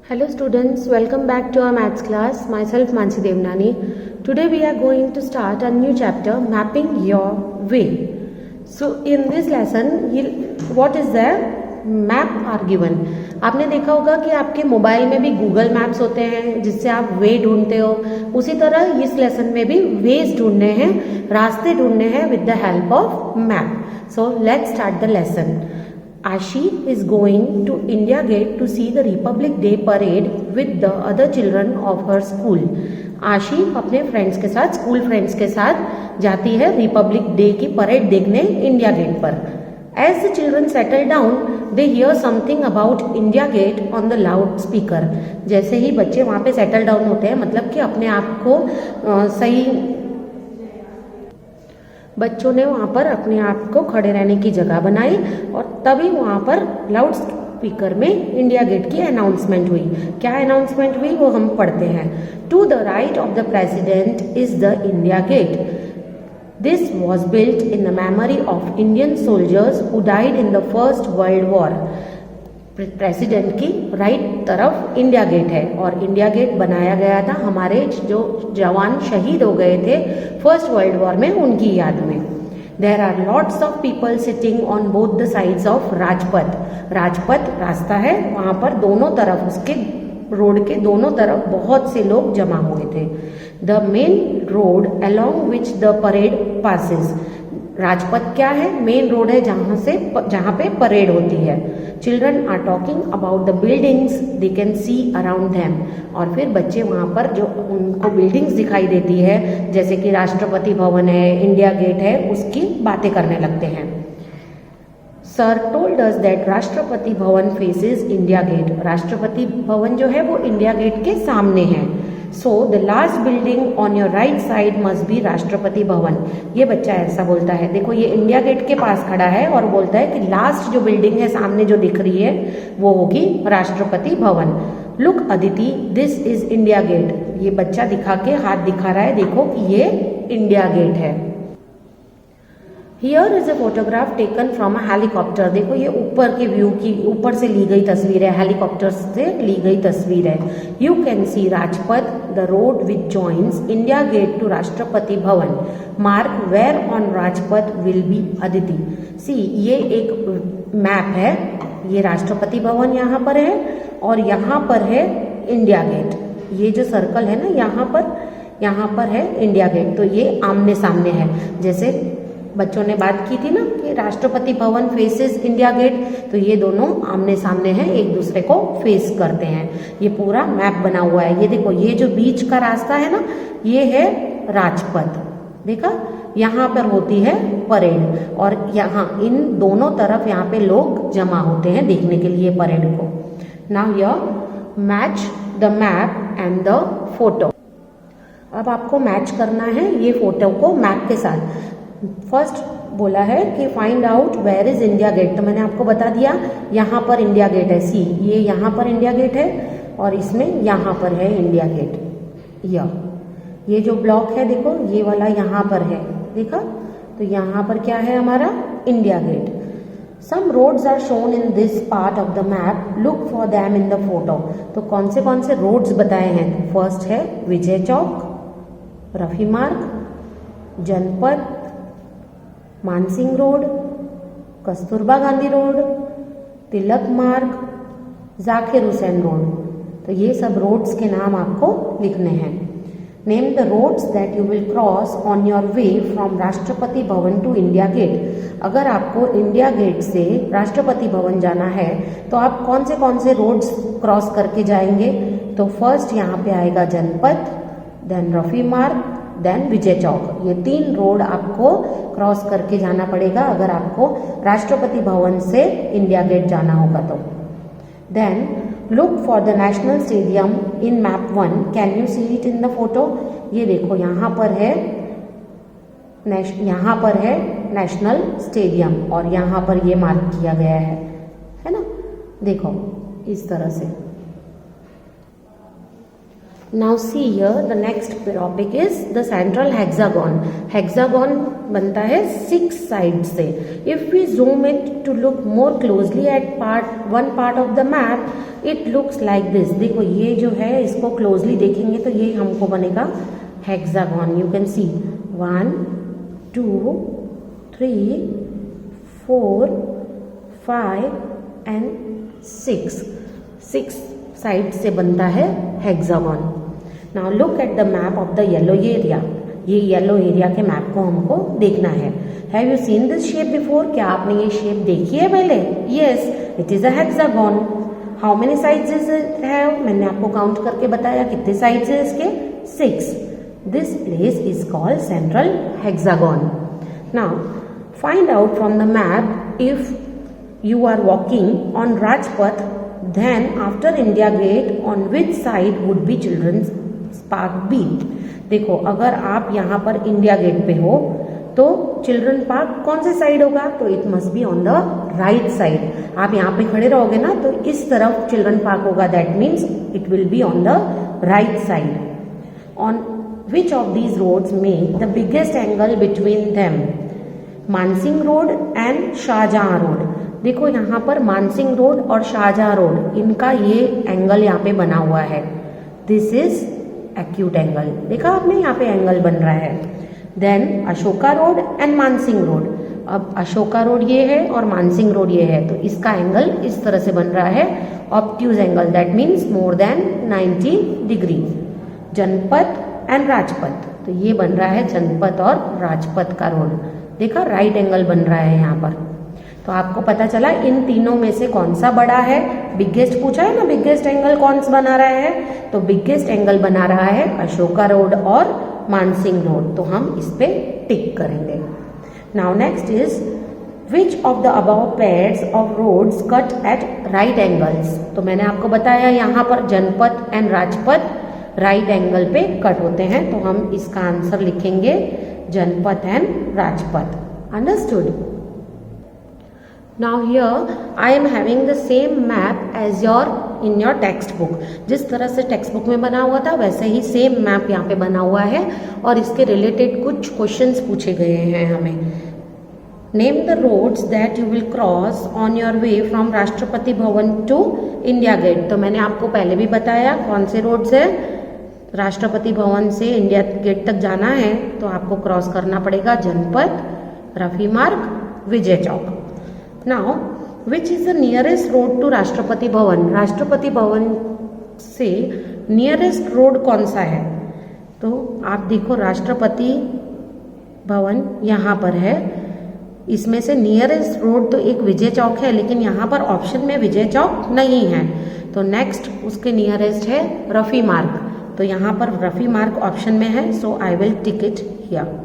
Hello students, welcome back to our maths class. Myself Mansi Devnani. Today we are going to start a new chapter, Mapping Your Way. So in this lesson, what is there? Map are given. आपने देखा होगा कि आपके mobile में भी Google maps होते हैं जिससे आप वे ढूंढते हो. उसी तरह इस लेसन में भी वेज ढूंढने हैं, रास्ते ढूंढने हैं with the help of map. So let's start the lesson. Ashi is going to India Gate to see the Republic Day parade with the other children of her school. आशी अपने friends के साथ, school friends के साथ जाती है Republic day की parade देखने इंडिया गेट पर. As the children settle down, they hear something about India Gate on the loudspeaker. जैसे ही बच्चे वहाँ पे सेटल डाउन होते हैं, मतलब कि अपने आप को सही बच्चों ने वहाँ पर अपने आप को खड़े रहने की जगह बनाई और तभी वहाँ पर लाउड स्पीकर में इंडिया गेट की अनाउंसमेंट हुई. क्या अनाउंसमेंट हुई वो हम पढ़ते हैं. To the right of the president is the India Gate. This was built in the memory of Indian soldiers who died in the first world war. President की right तरफ इंडिया गेट है और India gate बनाया गया था हमारे जो जवान शहीद हो गए थे फर्स्ट वर्ल्ड वॉर में, उनकी याद में. There are lots of people sitting on both the sides of Rajpath. Rajpath रास्ता है, वहां पर दोनों तरफ, उसके रोड के दोनों तरफ बहुत से लोग जमा हुए थे. The main road along which the parade passes. Rajpath क्या है? मेन रोड है जहाँ पे परेड होती है. Children are talking about the buildings they can see around them. और फिर बच्चे वहाँ पर जो उनको बिल्डिंग्स दिखाई देती है जैसे कि राष्ट्रपति भवन है, इंडिया गेट है, उसकी बातें करने लगते हैं. Sir told us that Rashtrapati Bhavan faces India Gate. Rashtrapati भवन जो है वो इंडिया गेट के सामने है. So the last building on your right side must be Rashtrapati Bhavan. ये बच्चा ऐसा बोलता है. देखो ये इंडिया गेट के पास खड़ा है और बोलता है कि लास्ट जो बिल्डिंग है सामने जो दिख रही है वो होगी Rashtrapati Bhavan. Look Aditi, this is India Gate. ये बच्चा दिखा के हाथ दिखा रहा है, देखो कि ये इंडिया गेट है. Here is a photograph taken from a helicopter. देखो ये ऊपर के व्यू की, ऊपर से ली गई तस्वीर है, हेलीकॉप्टर से ली गई तस्वीर है. You can see Rajpath, the road which joins India Gate to Rashtrapati Bhavan. Mark where on Rajpath will be Aditi. See ये एक मैप है, ये राष्ट्रपति भवन यहाँ पर है और यहाँ पर है इंडिया गेट. ये जो सर्कल है ना यहाँ पर है इंडिया गेट. तो ये आमने सामने है. जैसे बच्चों ने बात की थी ना कि Rashtrapati Bhavan faces India Gate, तो ये दोनों आमने सामने हैं, एक दूसरे को फेस करते हैं. ये पूरा मैप बना हुआ है. ये देखो ये जो बीच का रास्ता है ना, ये है राजपथ. देखा, यहाँ पर होती है परेड और यहाँ इन दोनों तरफ यहाँ पे लोग जमा होते हैं देखने के लिए परेड को. Now here match the map and the photo. अब आपको मैच करना है ये फोटो को मैप के साथ. फर्स्ट बोला है कि find out where is India Gate. तो मैंने आपको बता दिया यहाँ पर इंडिया गेट है. सी ये यहाँ पर इंडिया गेट है और इसमें यहाँ पर है इंडिया गेट. ये जो ब्लॉक है देखो ये वाला यहाँ पर है, देखा, तो यहाँ पर क्या है हमारा India Gate. Some roads are shown in this part of the map. Look for them in the photo. तो कौन से रोड्स बताए हैं? फर्स्ट है विजय चौक, रफी मार्ग, जनपद, मानसिंह रोड, कस्तूरबा गांधी रोड, तिलक मार्ग, जाकिर हुसैन रोड. तो ये सब रोड्स के नाम आपको लिखने हैं. Name the roads that you will cross on your way from Rashtrapati Bhavan to India gate. अगर आपको इंडिया गेट से राष्ट्रपति भवन जाना है तो आप कौन से रोड्स क्रॉस करके जाएंगे? तो फर्स्ट यहाँ पे आएगा जनपद, देन रफी मार्ग, देन विजय चौक. ये 3 रोड आपको क्रॉस करके जाना पड़ेगा अगर आपको राष्ट्रपति भवन से इंडिया गेट जाना होगा तो. Then look for the national stadium in map 1. Can you see it in the photo? ये देखो यहाँ पर है नेशनल स्टेडियम और यहाँ पर ये मार्क किया गया है ना, देखो इस तरह से. Now see here, the next topic is the central hexagon. Hexagon बनता है 6 sides से. If we zoom it to look more closely at one part of the map, it looks like this. देखो ये जो है इसको closely देखेंगे तो ये हमको बनेगा hexagon. You can see 1, 2, 3, 4, 5 and 6. 6 side से बनता है hexagon. Now look at the map of the yellow area. ये येलो एरिया के मैप को हमको देखना है. Have you seen this shape before? क्या आपने ये शेप देखी है पहले? Yes, it is a hexagon. How many sides is it have? मैंने आपको काउंट करके बताया कितने साइड्स है इसके. 6. This place is called central hexagon. Now find out from the map if you are walking on Rajpath, then after India Gate, on which side would be Children's Park be? देखो अगर आप यहाँ पर India gate पे हो तो children park कौन से साइड होगा? तो it must be on the right side. आप यहाँ पे खड़े रहोगे ना तो इस तरफ चिल्ड्रन पार्क होगा. That means it will be on the right side. On which of these roads make the biggest angle between them? Mansingh road and Shahjahan road. देखो यहाँ पर मानसिंह रोड और शाहजहां रोड, इनका ये एंगल यहाँ पे बना हुआ है. This is acute angle. देखा आपने यहाँ पे एंगल बन रहा है. Then Ashoka road and Mansingh road. अब अशोका रोड ये है और मानसिंह रोड ये है तो इसका एंगल इस तरह से बन रहा है obtuse angle. That means more than 90 degree. Janpath and Rajpath, तो ये बन रहा है जनपथ और राजपथ का रोड. देखा राइट एंगल बन रहा है यहाँ पर. तो आपको पता चला इन तीनों में से कौन सा बड़ा है. बिगेस्ट पूछा है ना, बिगेस्ट एंगल कौन सा बना रहा है? तो बिगेस्ट एंगल बना रहा है अशोका रोड और मानसिंह रोड. तो हम इस पे टिक करेंगे. Now next is which of the above pairs of roads cut at right angles. तो मैंने आपको बताया यहाँ पर Janpath and Rajpath right angle पे कट होते हैं. तो हम इसका आंसर लिखेंगे Janpath and Rajpath. Understood? Now here I am having the same map as in your textbook. जिस तरह से टेक्स्ट बुक में बना हुआ था वैसे ही सेम मैप यहाँ पे बना हुआ है और इसके रिलेटेड कुछ क्वेश्चंस पूछे गए हैं हमें. Name the roads that you will cross on your way from Rashtrapati Bhavan to India Gate. तो मैंने आपको पहले भी बताया कौन से रोड्स है. राष्ट्रपति भवन से इंडिया गेट तक जाना है तो आपको क्रॉस करना पड़ेगा Janpath, Rafi Marg, Vijay Chowk. Now which is the nearest road to Rashtrapati Bhavan. Rashtrapati Bhavan से नियरेस्ट रोड कौन सा है? तो आप देखो राष्ट्रपति भवन यहाँ पर है. इसमें से नियरेस्ट रोड तो एक विजय चौक है लेकिन यहाँ पर ऑप्शन में विजय चौक नहीं है. तो नेक्स्ट उसके नियरेस्ट है रफी मार्ग. तो यहाँ पर रफी मार्ग ऑप्शन में है. So I will tick it here.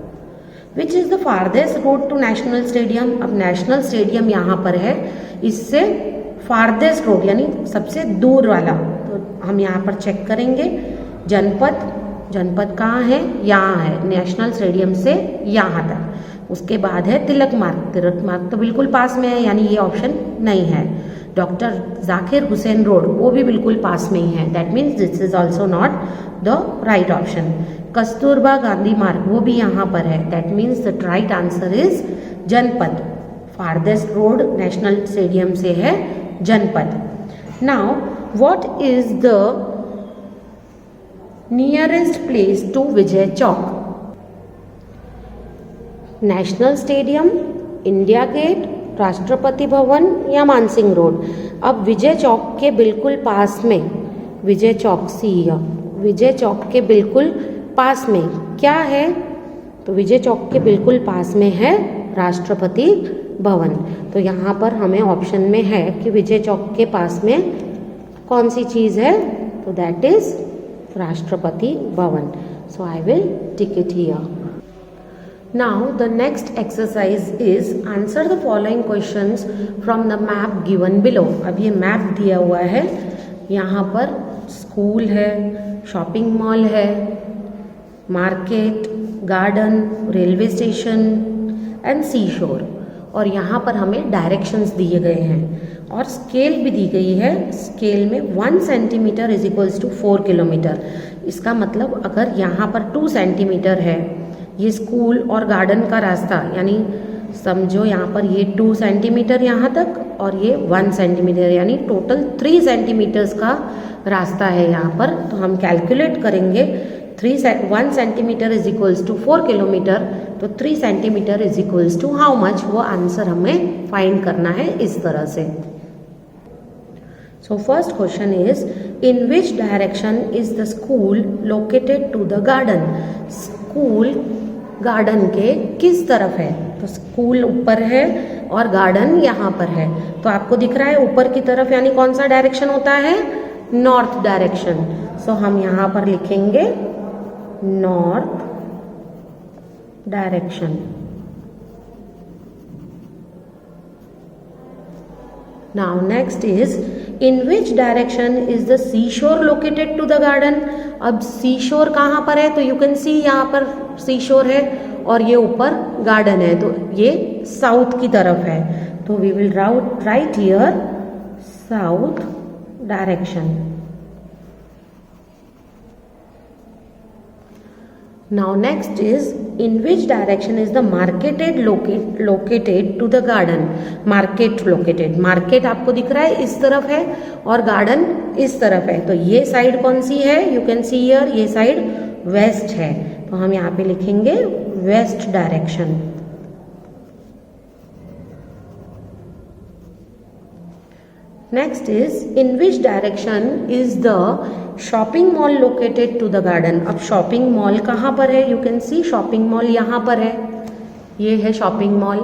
Which is the farthest road to national stadium. अब नेशनल स्टेडियम यहाँ पर है, इससे फारदेस्ट रोड यानी सबसे दूर वाला. तो हम यहाँ पर चेक करेंगे. जनपथ, जनपथ कहाँ है? यहाँ है. नेशनल स्टेडियम से यहाँ तक. उसके बाद है तिलक मार्ग. तिलक मार्ग तो बिल्कुल पास में है यानी ये ऑप्शन नहीं है. डॉक्टर जाकिर हुसैन रोड वो भी बिल्कुल पास में ही है. That means this is also not the right option. Kasturba Gandhi Marg वो भी यहाँ पर है. That means the right answer is Janpath. Farthest road national stadium से है Janpath. Now what is the nearest place to Vijay Chowk. National stadium, India Gate, Rashtrapati Bhavan या मानसिंह रोड. अब विजय चौक के बिल्कुल पास में विजय चौक विजय चौक के बिल्कुल पास में क्या है? तो विजय चौक के बिल्कुल पास में है राष्ट्रपति भवन. तो यहाँ पर हमें ऑप्शन में है कि विजय चौक के पास में कौन सी चीज़ है? तो that is Rashtrapati Bhavan. So I will tick it here. Now the next exercise is answer the following questions from the map given below. अब ये मैप दिया हुआ है. यहाँ पर स्कूल है, शॉपिंग मॉल है, market, garden, railway station and sea shore. और यहाँ पर हमें डायरेक्शंस दिए गए हैं और स्केल भी दी गई है. स्केल में 1 centimetre is equals to 4 kilometre. इसका मतलब अगर यहाँ पर 2 सेंटीमीटर है ये स्कूल और गार्डन का रास्ता, यानी समझो यहाँ पर ये 2 सेंटीमीटर यहाँ तक और ये 1 सेंटीमीटर, यानी टोटल 3 सेंटीमीटर्स का रास्ता है यहाँ पर। तो हम कैलकुलेट करेंगे 1 centimetre is equals to 4 kilometre, तो 3 centimetre is equals to how much, वो आंसर हमें फाइंड करना है इस तरह से। So first question is in which direction is the school located to the garden. School garden के किस तरफ है, तो स्कूल ऊपर है और गार्डन यहाँ पर है, तो आपको दिख रहा है ऊपर की तरफ, यानी कौन सा डायरेक्शन होता है, नॉर्थ डायरेक्शन। सो हम यहाँ पर लिखेंगे north direction. Now next is in which direction is the sea shore located to the garden. अब सी शोर कहाँ पर है, तो यू कैन सी यहाँ पर सी शोर है और ये ऊपर गार्डन है, तो ये साउथ की तरफ है, तो we will write here south direction. Now next is in which direction is the marketed located to the garden. Market located, market आपको दिख रहा है इस तरफ है और गार्डन इस तरफ है, तो ये साइड कौन सी है, यू कैन सी हियर ये साइड वेस्ट है, तो हम यहाँ पे लिखेंगे west direction. Next is in which direction is the shopping mall located to the garden. अब शॉपिंग मॉल कहाँ पर है, you can see shopping mall यहाँ पर है, ये है शॉपिंग मॉल,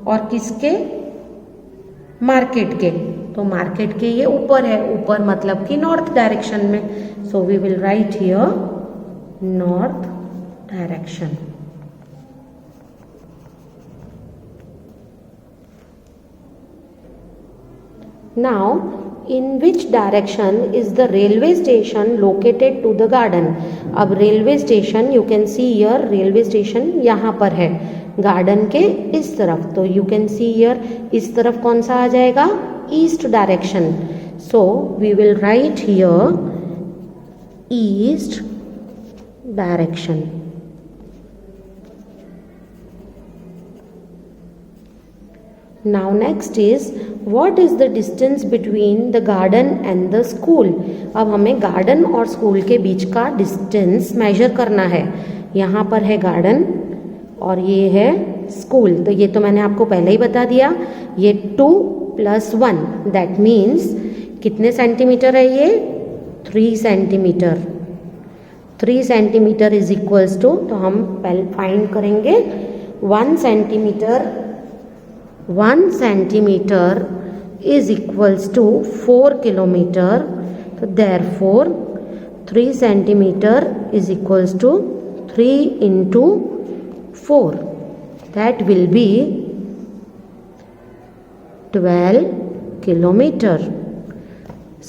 और किसके, मार्केट के, तो मार्केट के ये ऊपर है, ऊपर मतलब कि नॉर्थ डायरेक्शन में, so we will write here north direction. Now, in which direction is the railway station located to the garden? अब railway station you can see here, railway station यहाँ पर है गार्डन के इस तरफ, तो यू कैन सी हियर इस तरफ कौन सा आ जाएगा, east direction, so we will write here east direction. Now next is what is the distance between the garden and the school। अब हमें गार्डन और स्कूल के बीच का डिस्टेंस मेजर करना है। यहाँ पर है गार्डन और ये है स्कूल, तो ये तो मैंने आपको पहले ही बता दिया, ये 2 + 1 दैट मीन्स कितने सेंटीमीटर है ये, 3 centimetre. 3 centimetre is equals to, तो हम पहले फाइंड करेंगे 1 centimetre. 1 centimetre is equals to 4 kilometre, तो therefore 3 centimetre is equals to 3 × 4 that will be 12 kilometre.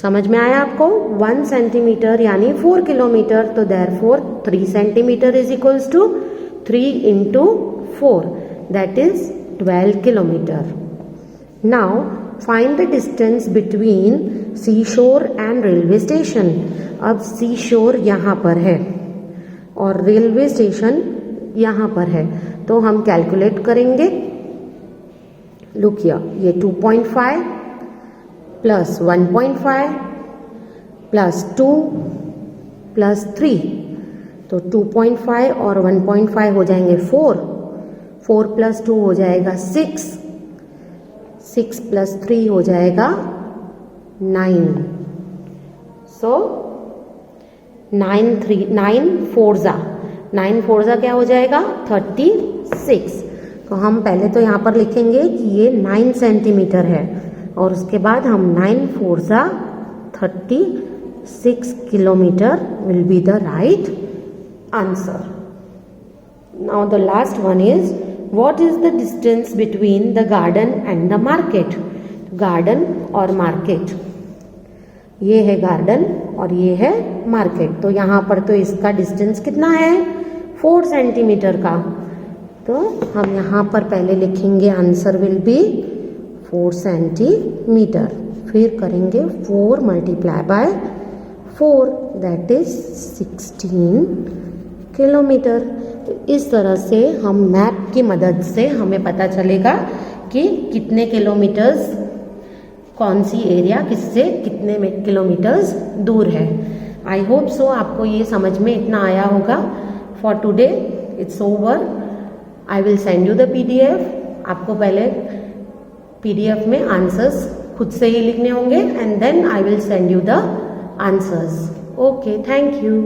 समझ में आया आपको, 1 सेंटीमीटर यानी 4 किलोमीटर, तो therefore 3 centimetre is equals to 3 × 4 that is 12 kilometer. Now find the distance between seashore and railway station. अब seashore यहाँ पर है और रेलवे स्टेशन यहाँ पर है, तो हम कैलकुलेट करेंगे। लुक हियर, ये 2.5 + 1.5 + 2 + 3, तो 2.5 और 1.5 हो जाएंगे 4 + 2 हो जाएगा 6 + 3 हो जाएगा 9, सो 9 4 क्या हो जाएगा, 36। तो हम पहले तो यहाँ पर लिखेंगे कि ये 9 सेंटीमीटर है और उसके बाद हम 9 4 36 kilometre will be the right answer. Now the last one is what is the distance between the garden and the market। Garden और मार्केट, ये है गार्डन और ये है मार्केट, तो यहाँ पर तो इसका डिस्टेंस कितना है, 4 सेंटीमीटर का, तो हम यहाँ पर पहले लिखेंगे आंसर विल बी 4 सेंटीमीटर, फिर करेंगे 4 × 4 दैट इज 16 किलोमीटर। इस तरह से हम मैप की मदद से हमें पता चलेगा कि कितने किलोमीटर्स कौन सी एरिया किससे कितने किलोमीटर्स दूर है। आई होप सो आपको ये समझ में इतना आया होगा। For today it's over. I will send you the PDF। आपको पहले PDF में आंसर्स खुद से ही लिखने होंगे and then I will send you the answers. Okay, thank you.